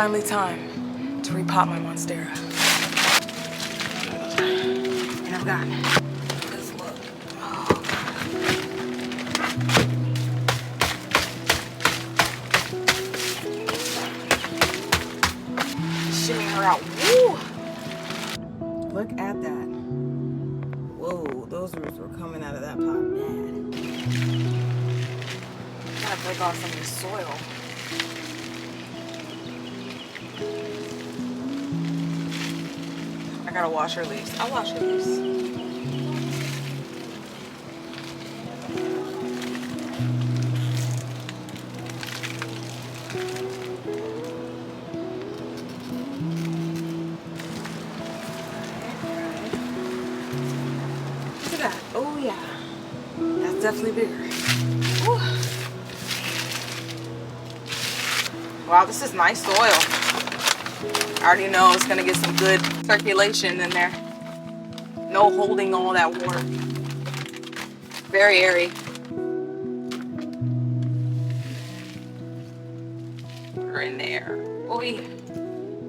finally time to repot my monstera. And I've got this look. Oh, shimmy her out. Woo! Look at that. Whoa, those roots were coming out of that pot bad. Gotta break off some of the soil. I gotta wash her leaves. I'll wash her leaves. Look at that. Oh yeah. That's definitely bigger. Whew. Wow, this is nice soil. I already know it's gonna get some good circulation in there. No holding all that water. Very airy. Put her in there. Boy,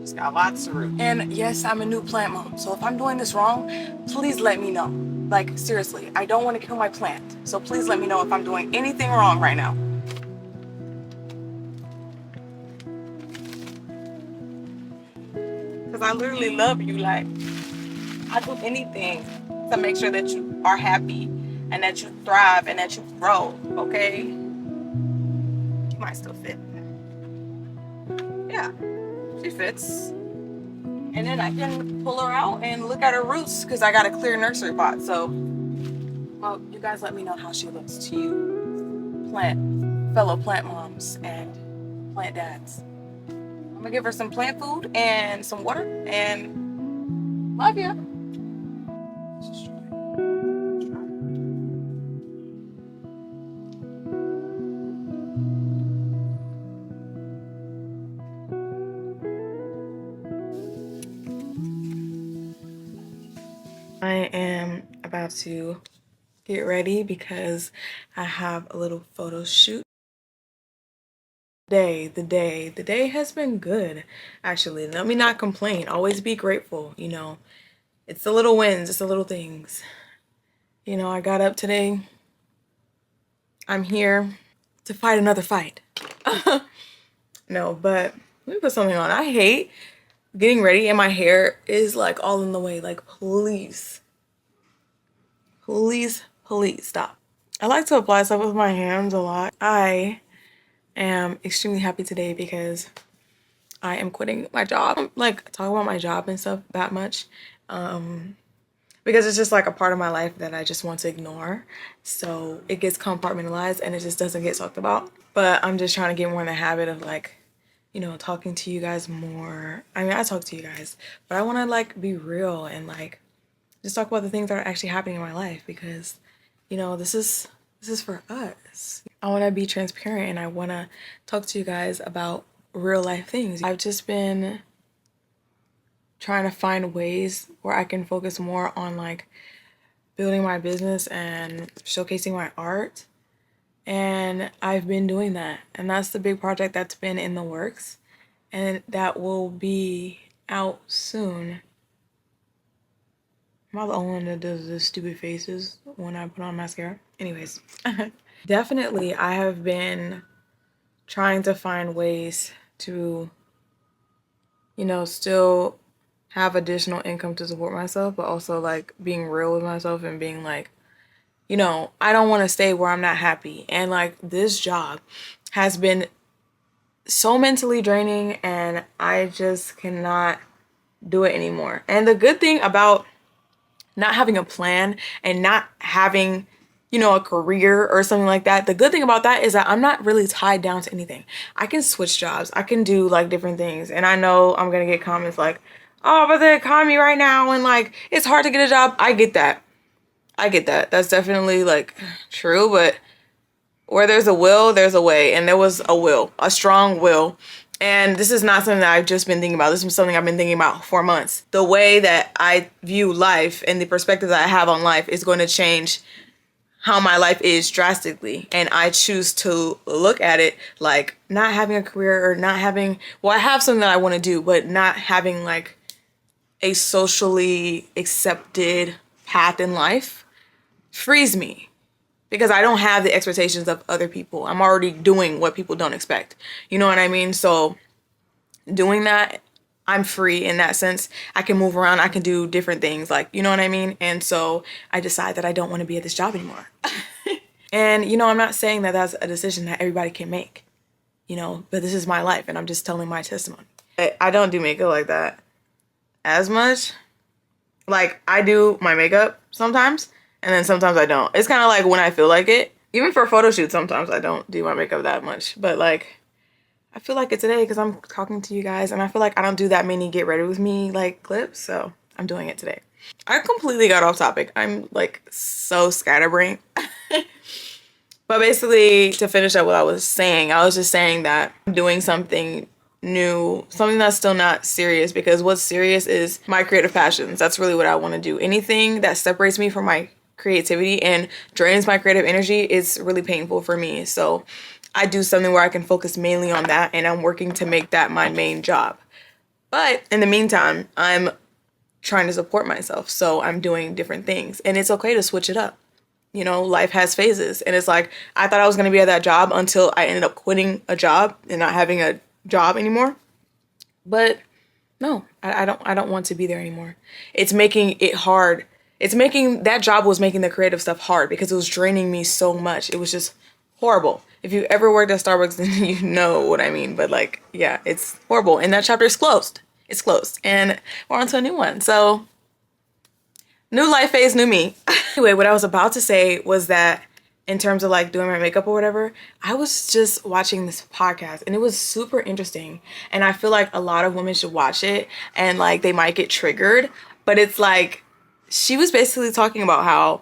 it's got lots of root. And yes, I'm a new plant mom, so if I'm doing this wrong, please let me know. Like seriously, I don't want to kill my plant, so please let me know if I'm doing anything wrong right now. I literally love you. Like, I do anything to make sure that you are happy and that you thrive and that you grow, okay? She might still fit. Yeah, she fits. And then I can pull her out and look at her roots because I got a clear nursery pot. So, well, you guys let me know how she looks to you, fellow plant moms and plant dads. I'm gonna give her some plant food and some water and love ya. I am about to get ready because I have a little photo shoot. The day has been good, actually. Let me not complain. Always be grateful, you know. It's the little wins, it's the little things. You know, I got up today. I'm here to fight another fight. No, but let me put something on. I hate getting ready and my hair is like all in the way. Like, please stop. I like to apply stuff with my hands a lot. I am extremely happy today because I am quitting my job. I'm, like, talking about my job and stuff that much because it's just like a part of my life that I just want to ignore. So it gets compartmentalized and it just doesn't get talked about. But I'm just trying to get more in the habit of, like, you know, talking to you guys more. I mean, I talk to you guys, but I want to, like, be real and, like, just talk about the things that are actually happening in my life because, you know, this is for us. I want to be transparent and I want to talk to you guys about real life things. I've just been trying to find ways where I can focus more on, like, building my business and showcasing my art. And I've been doing that. And that's the big project that's been in the works. And that will be out soon. Am I the only one that does the stupid faces when I put on mascara? Anyways, definitely I have been trying to find ways to, you know, still have additional income to support myself, but also, like, being real with myself and being like, you know, I don't want to stay where I'm not happy. And, like, this job has been so mentally draining and I just cannot do it anymore. And the good thing about not having a plan and not having, you know, a career or something like that, the good thing about that is that I'm not really tied down to anything. I can switch jobs. I can do, like, different things. And I know I'm gonna get comments like, oh, but the economy right now and, like, it's hard to get a job. I get that. That's definitely, like, true, but where there's a will, there's a way. And there was a will, a strong will. And this is not something that I've just been thinking about. This is something I've been thinking about for months. The way that I view life and the perspective that I have on life is going to change how my life is drastically, and I choose to look at it like not having a career or not having, well, I have something that I want to do, but not having like a socially accepted path in life frees me, because I don't have the expectations of other people. I'm already doing what people don't expect. You know what I mean? So doing that, I'm free in that sense. I can move around. I can do different things, like, you know what I mean? And so I decide that I don't want to be at this job anymore. And, you know, I'm not saying that that's a decision that everybody can make, you know, but this is my life and I'm just telling my testimony. I don't do makeup like that as much. Like, I do my makeup sometimes, and then sometimes I don't. It's kind of like when I feel like it. Even for photo shoots, sometimes I don't do my makeup that much. But like, I feel like it today because I'm talking to you guys, and I feel like I don't do that many get ready with me like clips, so I'm doing it today. I completely got off topic. I'm like so scatterbrained. But basically, to finish up what I was saying, I was just saying that I'm doing something new, something that's still not serious, because what's serious is my creative passions. That's really what I want to do. Anything that separates me from my creativity and drains my creative energy is really painful for me. So I do something where I can focus mainly on that, and I'm working to make that my main job. But in the meantime, I'm trying to support myself. So I'm doing different things, and it's okay to switch it up. You know, life has phases, and it's like, I thought I was going to be at that job until I ended up quitting a job and not having a job anymore. But no, I don't want to be there anymore. It's making it hard. It's making, that job was making the creative stuff hard because it was draining me so much. It was just horrible. If you ever worked at Starbucks, then you know what I mean. But like, yeah, it's horrible. And that chapter is closed. It's closed. And we're on to a new one. So new life phase, new me. Anyway, what I was about to say was that in terms of like doing my makeup or whatever, I was just watching this podcast and it was super interesting. And I feel like a lot of women should watch it, and like they might get triggered. But it's like, she was basically talking about how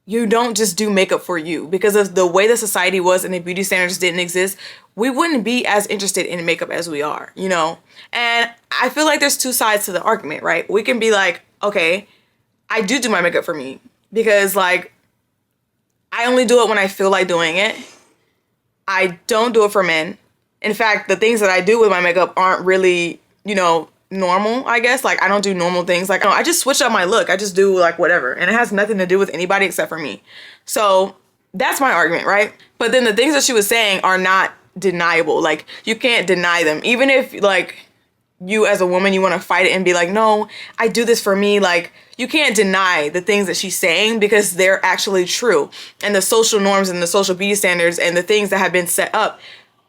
you don't just do makeup for you, because of the way the society was and the beauty standards didn't exist. We wouldn't be as interested in makeup as we are, you know? And I feel like there's two sides to the argument, right? We can be like, okay, I do my makeup for me because like I only do it when I feel like doing it. I don't do it for men. In fact, the things that I do with my makeup aren't really, you know, normal, I guess. Like, I don't do normal things. Like, I just switch up my look. I just do like whatever. And it has nothing to do with anybody except for me. So that's my argument, right? But then the things that she was saying are not deniable. Like, you can't deny them. Even if like you as a woman, you want to fight it and be like, no, I do this for me. Like, you can't deny the things that she's saying because they're actually true. And the social norms and the social beauty standards and the things that have been set up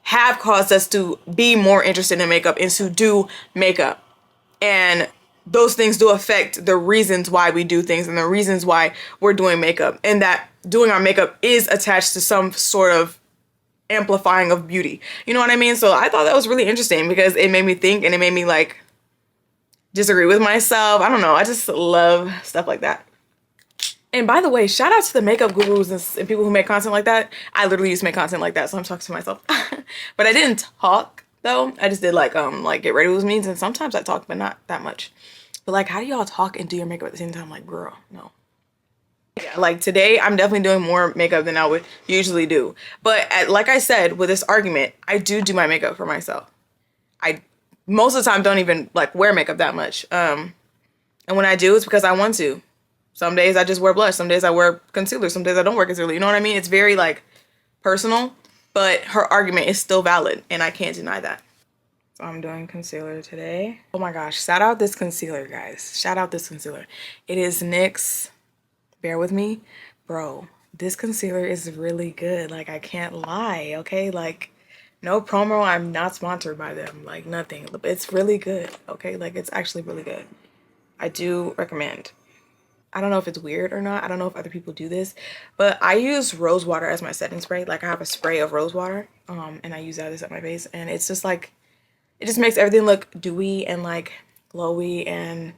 have caused us to be more interested in makeup and to do makeup. And those things do affect the reasons why we do things and the reasons why we're doing makeup. And that doing our makeup is attached to some sort of amplifying of beauty. You know what I mean? So I thought that was really interesting because it made me think, and it made me like disagree with myself. I don't know. I just love stuff like that. And by the way, shout out to the makeup gurus and people who make content like that. I literally used to make content like that, so I'm talking to myself. But I didn't talk though. I just did like get ready with me, and sometimes I talk, but not that much. But like, how do y'all talk and do your makeup at the same time? Like, girl, no. Yeah, like today, I'm definitely doing more makeup than I would usually do. But like I said, with this argument, I do my makeup for myself. I most of the time don't even like wear makeup that much. And when I do, it's because I want to. Some days I just wear blush. Some days I wear concealer. Some days I don't wear concealer. You know what I mean? It's very like personal, but her argument is still valid and I can't deny that. So I'm doing concealer today. Oh my gosh, shout out this concealer, guys. Shout out this concealer. It is NYX. Bear with me. Bro, this concealer is really good. Like, I can't lie, okay? Like, no promo. I'm not sponsored by them. Like, nothing. It's really good, okay? Like, it's actually really good. I do recommend. I don't know if it's weird or not. I don't know if other people do this, but I use rose water as my setting spray. Like, I have a spray of rose water, and I use that to set my face, and it's just like, it just makes everything look dewy and like glowy, and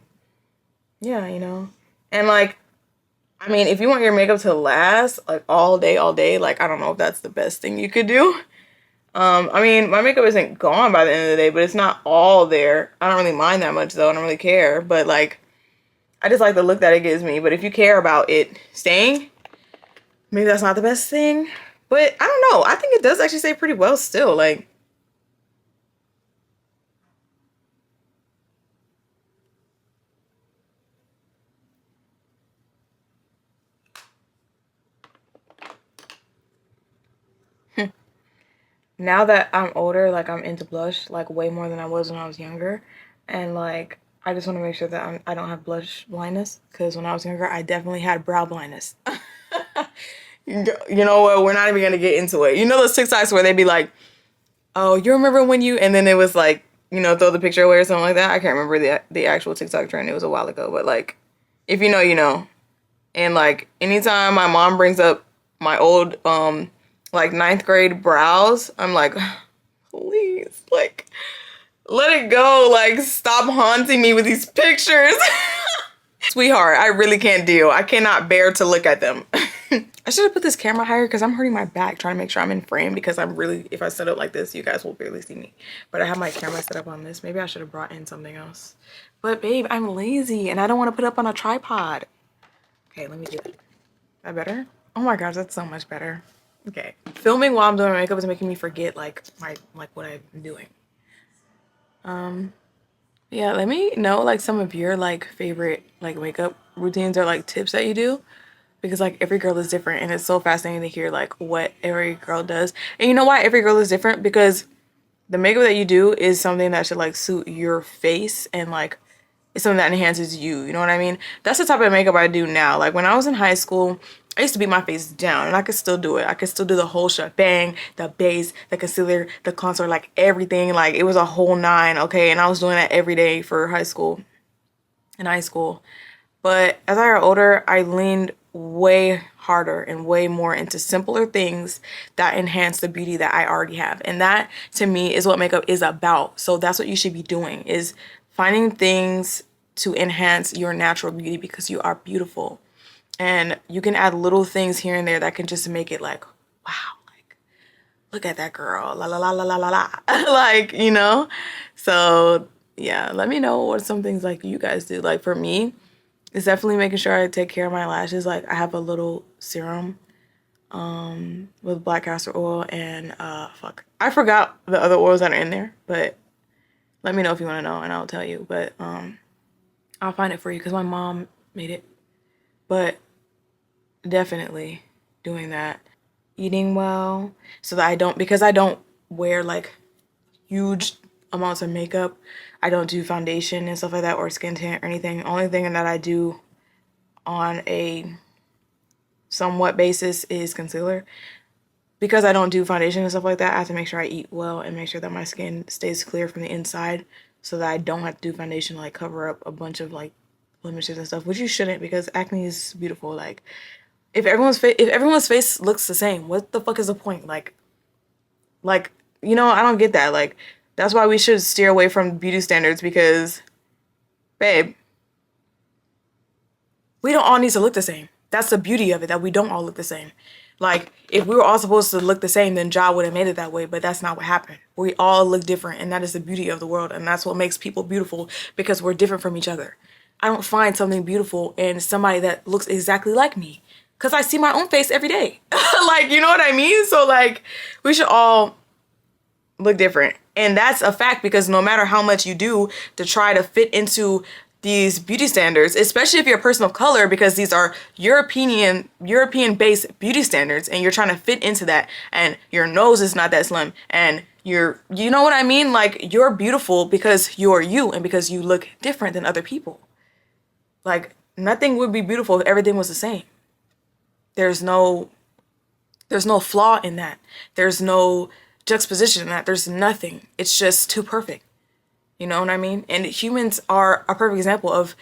yeah, you know. And like, I mean, if you want your makeup to last like all day, like, I don't know if that's the best thing you could do. I mean, my makeup isn't gone by the end of the day, but it's not all there. I don't really mind that much though. I don't really care, but like, I just like the look that it gives me. But if you care about it staying, Maybe that's not the best thing, but I don't know. I think it does actually say pretty well still. Like, now that I'm older, like I'm into blush like way more than I was when I was younger, and like I just want to make sure that I don't have blush blindness because when I was younger, I definitely had brow blindness. You know what? We're not even gonna get into it. You know those TikToks where they be like, "Oh, you remember when you?" And then it was like, throw the picture away or something like that. I can't remember the actual TikTok trend. It was a while ago, but like, if you know, you know. And like anytime my mom brings up my old like ninth grade brows, I'm like, please, like, let it go. Like, stop haunting me with these pictures. Sweetheart, I really can't deal. I cannot bear to look at them. I should have put this camera higher because I'm hurting my back trying to make sure I'm in frame because I'm really, if I set up like this, you guys will barely see me. But I have my camera set up on this. Maybe I should have brought in something else. But babe, I'm lazy and I don't want to put up on a tripod. Okay, let me do that. Is that better? Oh my gosh, that's so much better. Okay. Filming while I'm doing my makeup is making me forget like what I'm doing. Yeah, let me know like some of your like favorite like makeup routines or like tips that you do. Because like every girl is different and it's so fascinating to hear like what every girl does. And you know why every girl is different? Because the makeup that you do is something that should like suit your face and like it's something that enhances you. You know what I mean? That's the type of makeup I do now. Like when I was in high school, I used to beat my face down and I could still do it. I could still do the whole shebang, the base, the concealer, the contour, like everything. Like it was a whole nine, okay? And I was doing that every day for high school. But as I got older, I leaned way harder and way more into simpler things that enhance the beauty that I already have. And that to me is what makeup is about. So that's what you should be doing is finding things to enhance your natural beauty because you are beautiful. And you can add little things here and there that can just make it like, wow, like look at that girl, la la la la la la la. Like, So yeah, let me know what some things like you guys do. Like for me, it's definitely making sure I take care of my lashes. Like I have a little serum with black castor oil and I forgot the other oils that are in there, but let me know if you want to know and I'll tell you. But I'll find it for you because my mom made it. But definitely doing that. Eating well so that because I don't wear like huge amounts of makeup. I don't do foundation and stuff like that or skin tint or anything. Only thing that I do on a somewhat basis is concealer. Because I don't do foundation and stuff like that, I have to make sure I eat well and make sure that my skin stays clear from the inside so that I don't have to do foundation like cover up a bunch of like blemishes and stuff, which you shouldn't because acne is beautiful. Like if everyone's face looks the same, what the fuck is the point? Like I don't get that. Like that's why we should steer away from beauty standards because babe, we don't all need to look the same. That's the beauty of it, that we don't all look the same. Like, if we were all supposed to look the same, then Ja would have made it that way, but that's not what happened. We all look different, and that is the beauty of the world, and that's what makes people beautiful, because we're different from each other. I don't find something beautiful in somebody that looks exactly like me, because I see my own face every day. Like, you know what I mean? So, like, we should all look different. And that's a fact because no matter how much you do to try to fit into these beauty standards, especially if you're a person of color, because these are European based beauty standards and you're trying to fit into that and your nose is not that slim and you know what I mean? Like you're beautiful because you're you and because you look different than other people. Like nothing would be beautiful if everything was the same. There's no flaw in that. There's no juxtaposition in that. There's nothing. It's just too perfect. You know what I mean? And humans are a perfect example of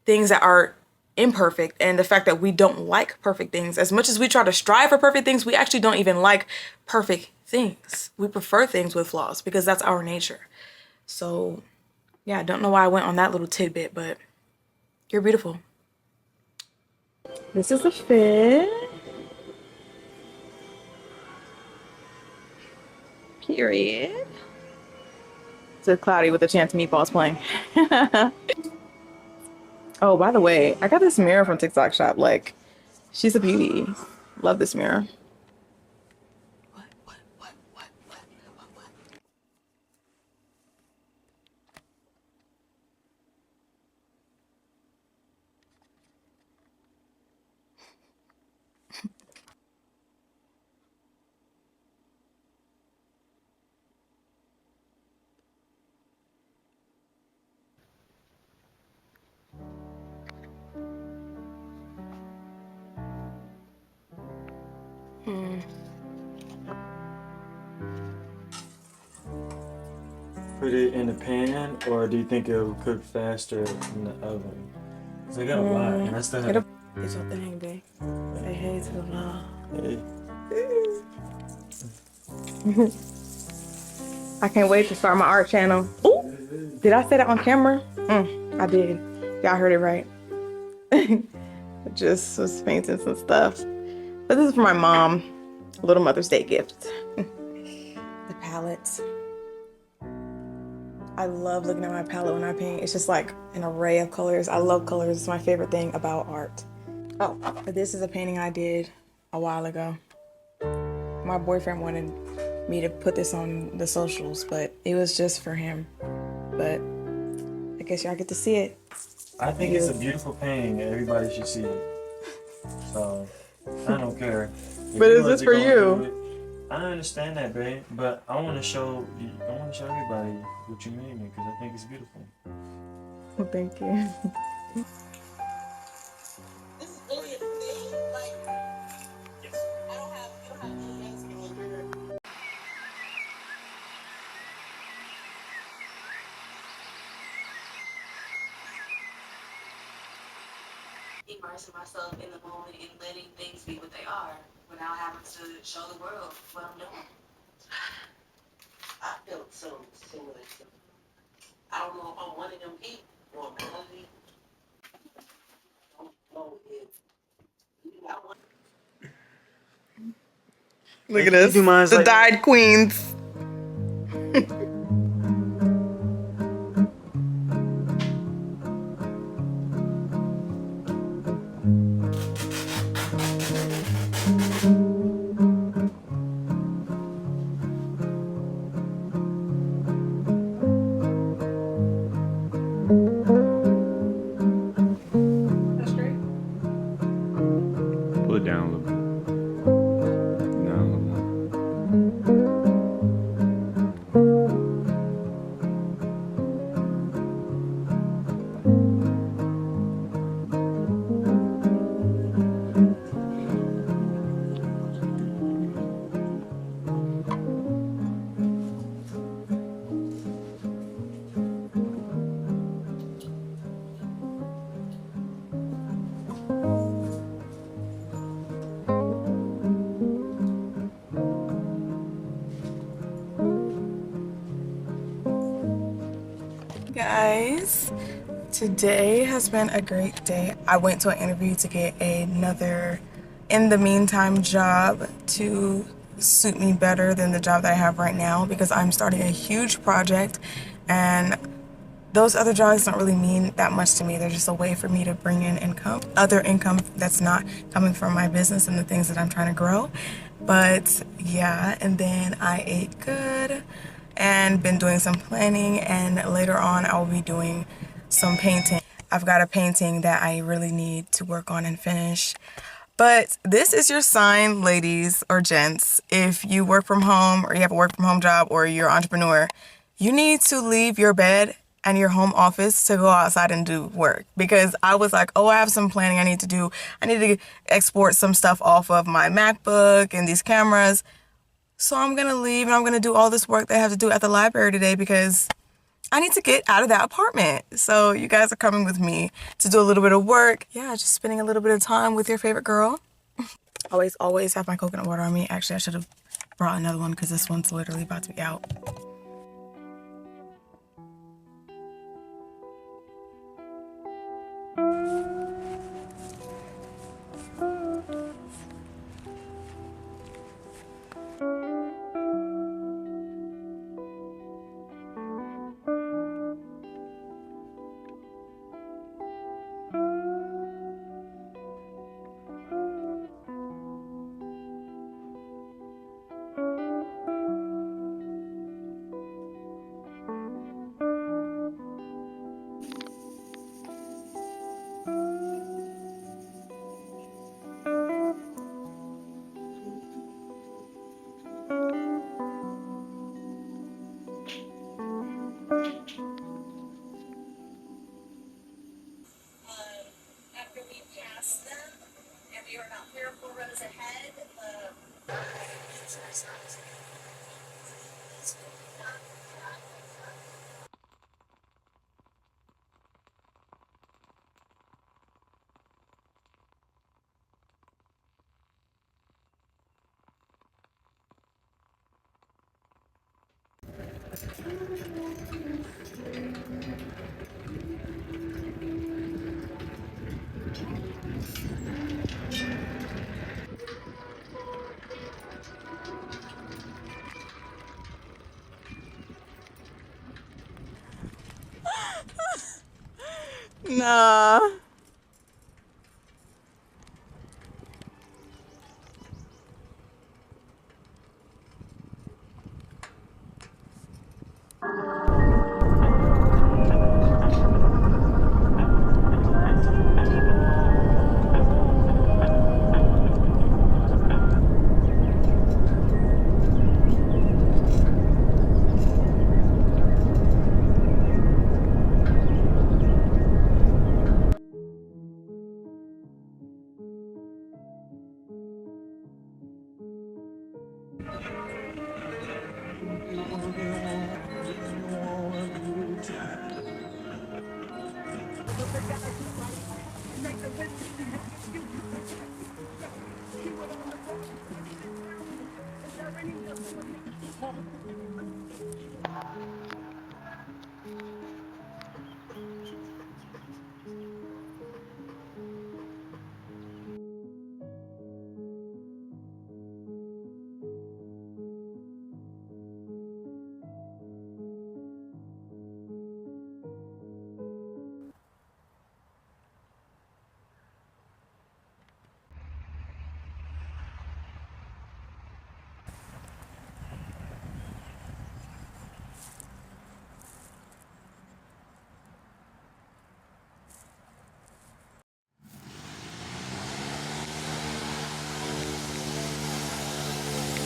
things that are imperfect and the fact that we don't like perfect things. As much as we try to strive for perfect things, we actually don't even like perfect things. We prefer things with flaws because that's our nature. So, yeah, I don't know why I went on that little tidbit, but you're beautiful. This is the fit. Period. It's cloudy with a chance of meatballs playing. Oh, by the way, I got this mirror from TikTok shop. Like, she's a beauty. Love this mirror. Put it in the pan, or do you think it'll cook faster in the oven? Cause I got a lot, and I still have. It's your thing, babe. Say hey to the vlog. Hey. I can't wait to start my art channel. Ooh, did I say that on camera? I did. Y'all heard it right. Just was painting some stuff. But this is for my mom. A little Mother's Day gift. The palettes. I love looking at my palette when I paint. It's just like an array of colors. I love colors. It's my favorite thing about art. Oh, this is a painting I did a while ago. My boyfriend wanted me to put this on the socials, but it was just for him. But I guess y'all get to see it. I think it's a beautiful painting. Everybody should see it. So I don't care. But is this for you? I understand that, babe. But I want to show everybody what you made me, because I think it's beautiful. Well, thank you. Immersing myself in the moment and letting things be what they are without having to show the world what I'm doing. I felt so similar. I don't know if I'm one of them people or maybe. I don't know if I want. Look at us, the dyed queens. Pull it down a little bit. Down a little more. Guys, today has been a great day. I went to an interview to get another in the meantime job to suit me better than the job that I have right now, because I'm starting a huge project and those other jobs don't really mean that much to me. They're just a way for me to bring in income, other income that's not coming from my business and the things that I'm trying to grow. But yeah, and then I ate good and been doing some planning, and later on I will be doing some painting. I've got a painting that I really need to work on and finish. But this is your sign, ladies or gents. If you work from home or you have a work from home job or you're an entrepreneur, you need to leave your bed and your home office to go outside and do work. Because I was like, oh, I have some planning I need to do. I need to export some stuff off of my MacBook and these cameras. So I'm going to leave and I'm going to do all this work that I have to do at the library today because I need to get out of that apartment. So you guys are coming with me to do a little bit of work. Yeah, just spending a little bit of time with your favorite girl. Always have my coconut water on me. Actually, I should have brought another one because this one's literally about to be out. Nah.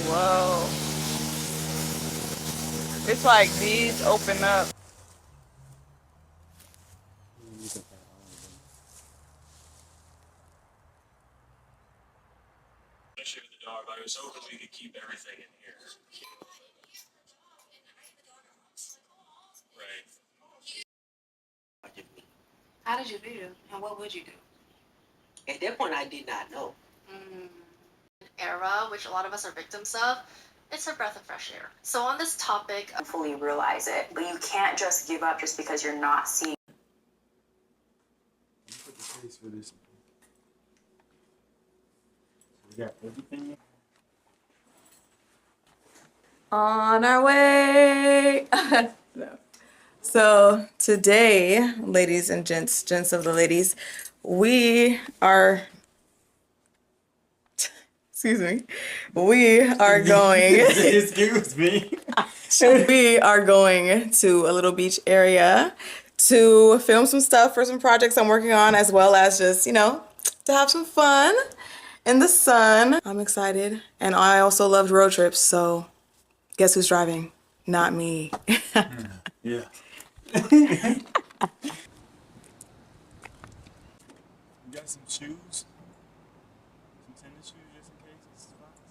Whoa. It's like these open up. Especially with the dog, I was hoping we could keep everything in here. Right. How did you feel? And what would you do? At that point, I did not know. Era, which a lot of us are victims of, it's a breath of fresh air. So on this topic, fully realize it, but you can't just give up just because you're not seeing. Put the case for this. We got everything. On our way. No. So today, ladies and gents of the ladies, we are, excuse me, we are going, Excuse me. we are going to a little beach area to film some stuff for some projects I'm working on, as well as just, you know, to have some fun in the sun. I'm excited. And I also loved road trips, so guess who's driving? Not me. Yeah. You got some shoes? Some tennis shoes just in case it's spots?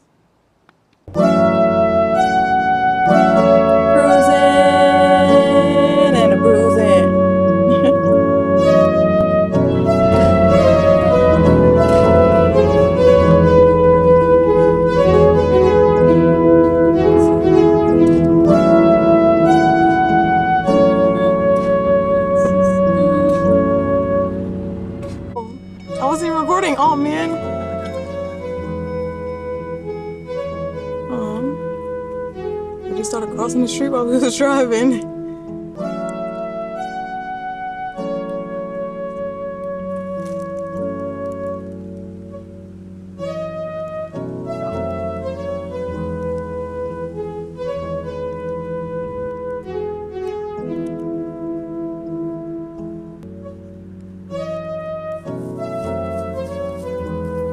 Cruising and a bruising. I wasn't even recording. Oh man. We just started crossing the street while we was driving.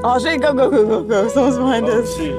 Oh shit, go, go, go, go, go. Someone's behind Oh us. shit.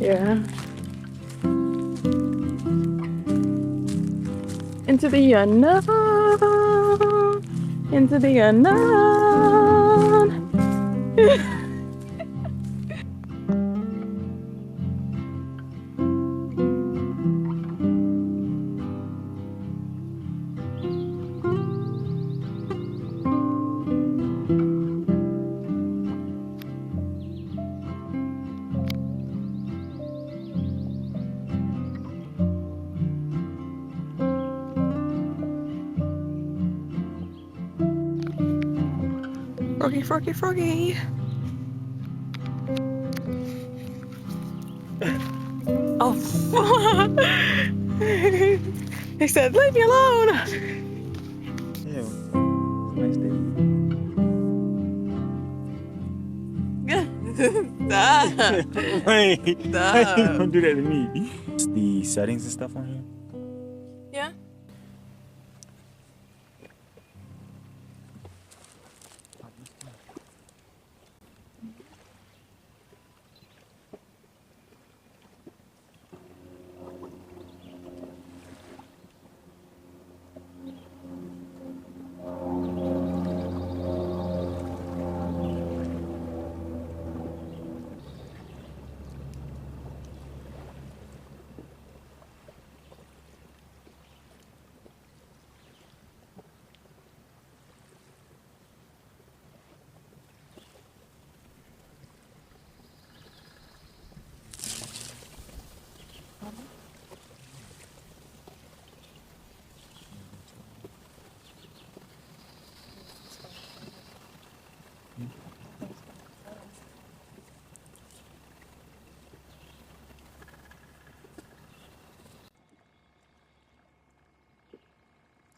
Yeah. Into the unknown. Into the unknown. Froggy, froggy, froggy. Oh. He said, leave me alone. Yeah. Nice day. Stop. Wait. Stop. How you gonna do that to me? It's the settings and stuff on here. Yeah.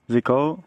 Is it cold?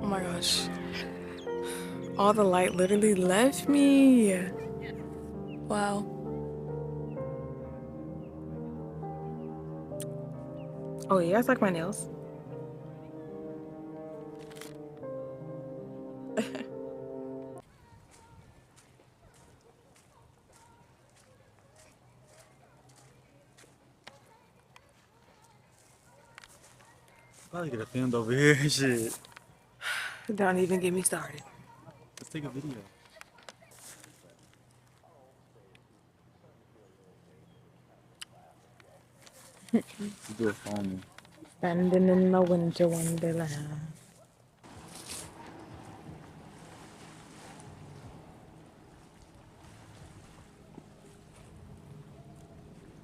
Oh my gosh. All the light literally left me. Wow. Oh, you guys like my nails? Probably get a filmed over here and shit. Don't even get me started. Let's take a video. You do it for me. Standing in the winter wonderland.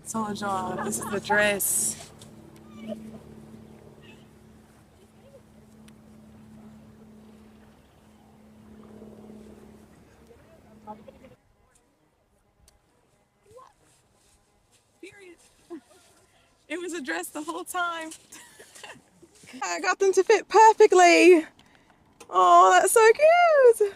Told y'all, this is the dress. Period. It was a dress the whole time. I got them to fit perfectly. Oh, that's so cute.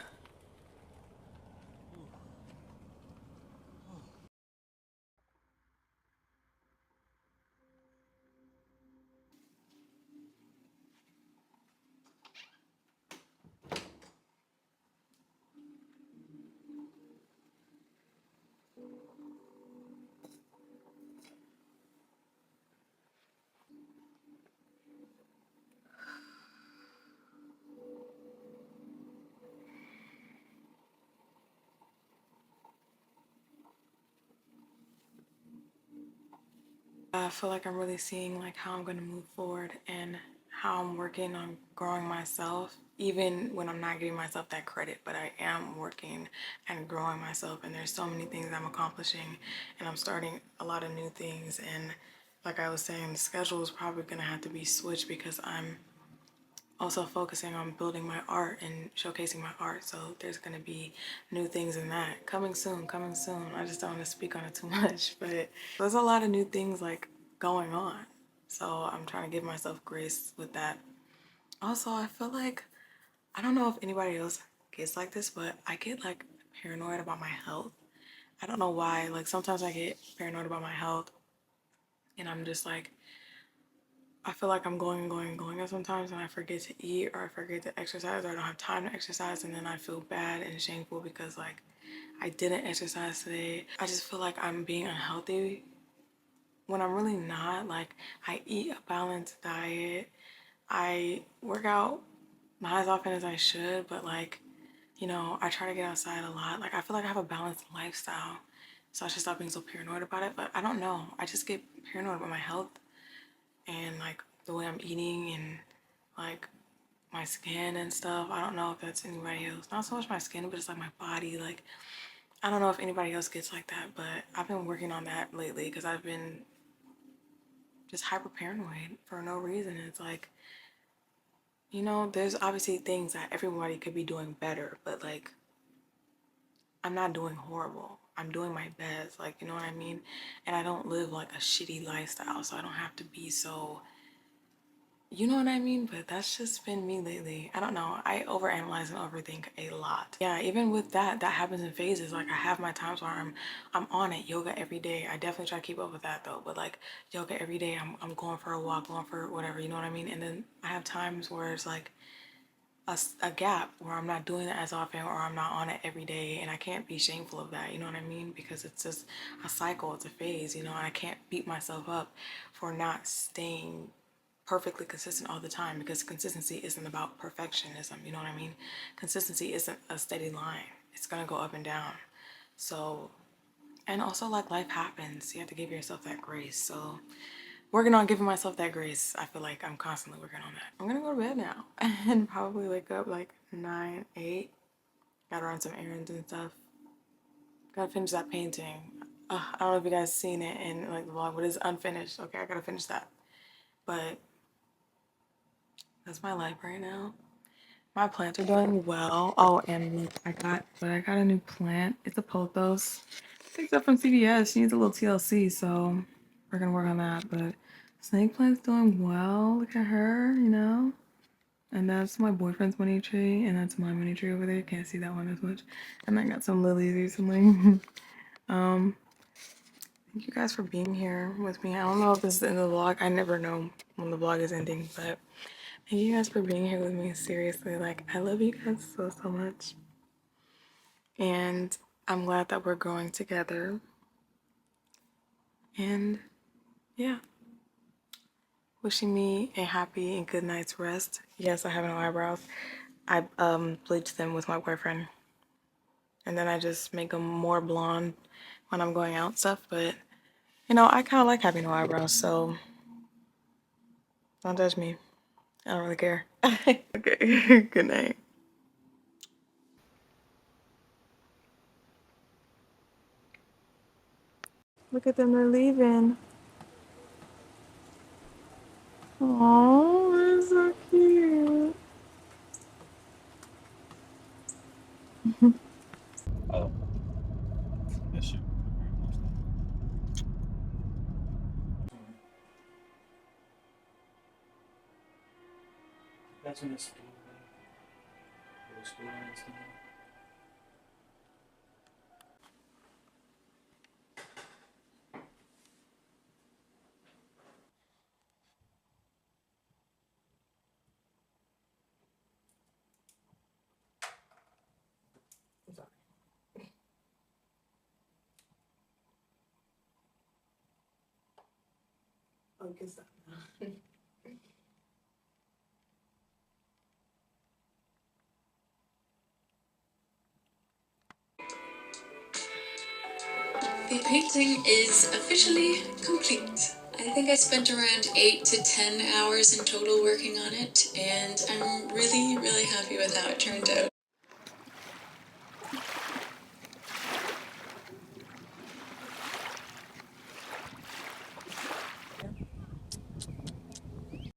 I feel like I'm really seeing like how I'm going to move forward and how I'm working on growing myself, even when I'm not giving myself that credit, but I am working and growing myself. And there's so many things I'm accomplishing, and I'm starting a lot of new things. And like I was saying, the schedule is probably going to have to be switched because I'm also focusing on building my art and showcasing my art. So there's going to be new things in that coming soon, coming soon. I just don't want to speak on it too much, but there's a lot of new things like going on. So I'm trying to give myself grace with that. Also, I feel like, I don't know if anybody else gets like this, but I get like paranoid about my health. I don't know why. Like sometimes I get paranoid about my health and I'm just like, I feel like I'm going and going and going sometimes and I forget to eat or I forget to exercise or I don't have time to exercise and then I feel bad and shameful because like I didn't exercise today. I just feel like I'm being unhealthy when I'm really not. Like I eat a balanced diet. I work out not as often as I should, but like, you know, I try to get outside a lot. Like I feel like I have a balanced lifestyle. So I should stop being so paranoid about it. But I don't know. I just get paranoid about my health and like the way I'm eating and like my skin and stuff. I don't know if that's anybody else. Not so much my skin, but it's like my body. Like I don't know if anybody else gets like that, but I've been working on that lately because I've been just hyper paranoid for no reason. It's like, you know, there's obviously things that everybody could be doing better, but like I'm not doing horrible. I'm doing my best, like, you know what I mean? And I don't live like a shitty lifestyle, so I don't have to be so, you know what I mean? But that's just been me lately. I don't know. I overanalyze and overthink a lot. Yeah, even with that, that happens in phases. Like I have my times where I'm on it. Yoga every day. I definitely try to keep up with that though. But like yoga every day, I'm going for a walk, going for whatever, you know what I mean? And then I have times where it's like a gap where I'm not doing it as often or I'm not on it every day, and I can't be shameful of that, you know what I mean? Because it's just a cycle, it's a phase, you know, and I can't beat myself up for not staying perfectly consistent all the time because consistency isn't about perfectionism, you know what I mean? Consistency isn't a steady line. It's gonna go up and down. So, and also like life happens. You have to give yourself that grace. So working on giving myself that grace. I feel like I'm constantly working on that. I'm gonna go to bed now and probably wake up like 9, 8. Gotta run some errands and stuff. Gotta finish that painting. I don't know if you guys seen it in like the vlog, but it's unfinished. Okay, I gotta finish that. But that's my life right now. My plants are doing well. Oh, and look, I got a new plant. It's a pothos. Picked up from CVS. She needs a little TLC, so we're gonna work on that. But snake plant's doing well. Look at her, you know. And that's my boyfriend's money tree, and that's my money tree over there. Can't see that one as much. And I got some lilies recently. Thank you guys for being here with me. I don't know if this is the end of the vlog. I never know when the vlog is ending, but thank you guys for being here with me. Seriously, like I love you guys so so much. And I'm glad that we're growing together. And yeah. Wishing me a happy and good night's rest. Yes, I have no eyebrows. I bleached them with my boyfriend. And then I just make them more blonde when I'm going out and stuff. But, you know, I kind of like having no eyebrows, so don't judge me. I don't really care. Okay, good night. Look at them, they're leaving. Oh, they're so cute. Oh, that shit. That's in the school. The school and stuff. I'm sorry. Oh, good stuff. The painting is officially complete. I think I spent around 8 to 10 hours in total working on it, and I'm really, really happy with how it turned out.